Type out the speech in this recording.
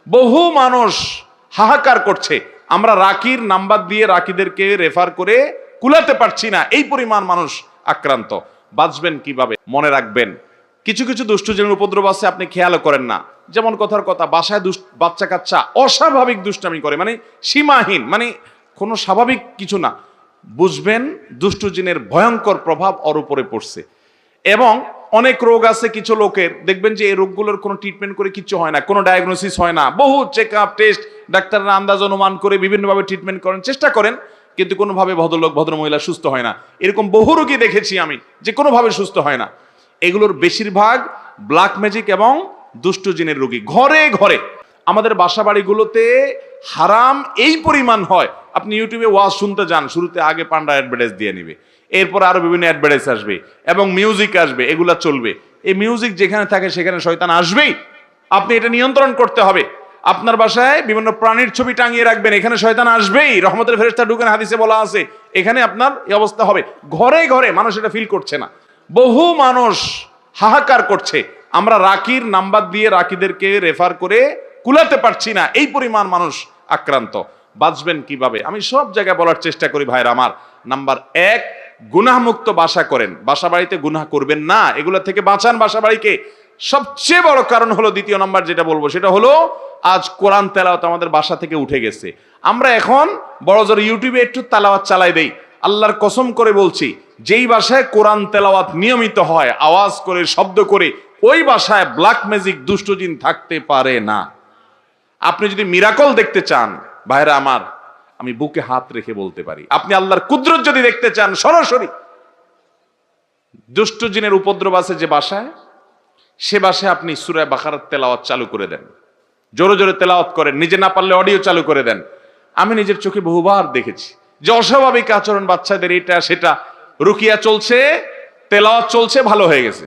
বহু মানুষ হাহাকার করছে, আমরা রাকির নাম্বার দিয়ে রাকিদেরকে রেফার করে কুলাতে পারছি না, এই পরিমাণ মানুষ আক্রান্ত। বাঁচবেন কিভাবে? মনে রাখবেন, কিছু কিছু দুষ্ট জিনের উপদ্রব আছে, আপনি খেয়ালও করেন না। যেমন কথার কথা, বাসায় বাচ্চা কাচ্চা অস্বাভাবিক দুষ্টামি করে, মানে সীমাহীন, মানে কোনো স্বাভাবিক কিছু না। বুঝবেন দুষ্ট জিনের ভয়ঙ্কর প্রভাব ওর উপরে পড়ছে। এবং অনেক রোগ আছে কিছু লোকের, দেখবেন যে এই রোগগুলোর কোনো ট্রিটমেন্ট করে কিছু হয় না, কোনো ডায়াগনোসিস হয় না, বহু চেক আপ টেস্ট, ডাক্তাররা আন্দাজ অনুমান করে বিভিন্নভাবে ট্রিটমেন্ট করেন, চেষ্টা করেন, কিন্তু কোনোভাবে ভদ্রলোক ভদ্রমহিলা সুস্থ হয় না। এরকম বহু রোগী দেখেছি আমি, যে কোনোভাবে সুস্থ হয় না। এগুলোর বেশিরভাগ ব্ল্যাক ম্যাজিক এবং দুষ্ট জিনের রোগী। ঘরে ঘরে আমাদের বাসা বাড়িগুলোতে হারাম এই পরিমাণ হয়, আপনি ইউটিউবে ওয়াজ শুনতে যান, শুরুতে আগে পান্ডা অ্যাডভার্টাইজ দিয়ে নিবে, এরপর আরো বিভিন্ন অ্যাডভার্টাইজ আসবে এবং মিউজিক আসবে, এগুলা চলবে। এই মিউজিক যেখানে থাকে সেখানে শয়তান আসবেই, আপনি এটা নিয়ন্ত্রণ করতে হবে। আপনার বাসায় বিভিন্ন প্রাণীর ছবি টাঙিয়ে রাখবেন, এখানে শয়তান আসবেই, রহমতের ফেরেশতা ঢুকেন, হাদিসে বলা আছে, এখানে আপনার এই অবস্থা হবে। ঘরে ঘরে মানুষ এটা ফিল করছে না, বহু মানুষ হাহাকার করছে, আমরা রাকির নাম্বার দিয়ে রাকিদেরকে রেফার করে কুলাতে পারছি না, এই পরিমাণ মানুষ আক্রান্ত। বাঁচবেন কিভাবে? আমি সব জায়গায় বলার চেষ্টা করি ভাইরা আমার। নাম্বার 1, গুনাহমুক্ত বাসা করেন, বাসা বাড়িতে গুনাহ করবেন না, এগুলা থেকে বাঁচান বাসা বাড়িকে। সবচেয়ে বড় কারণ হলো, দ্বিতীয় নাম্বার যেটা বলবো সেটা হলো, আজ কোরআন তেলাওয়াত আমাদের বাসা থেকে উঠে গেছে। আমরা এখন বড় জোর ইউটিউবে একটু তেলাওয়াত চালাই দেই। আল্লাহর কসম করে বলছি, যেই বাসায় কোরআন তেলাওয়াত নিয়মিত হয়, আওয়াজ করে, শব্দ করে, ওই বাসায় ব্ল্যাক ম্যাজিক দুষ্ট জিন থাকতে পারে না। আপনি যদি মিরাকল দেখতে চান ভাইরা আমার, আমি বুকে হাত রেখে বলতে পারি, আপনি আল্লাহর কুদরত যদি দেখতে চান সরাসরি, দুষ্ট জিনের উপদ্রব আছে যে বাসায়, সে বাসায় আপনি সূরা বাকারার তেলাওয়াত চালু করে দেন, জোরে জোরে তেলাওয়াত করেন, নিজে না পারলে অডিও চালু করে দেন। আমি নিজের চোখে বহুবার দেখেছি যে অস্বাভাবিক আচরণ বাচ্চাদের, এটা সেটা, রুকিয়া চলছে, তেলাওয়াত চলছে, ভালো হয়ে গেছে।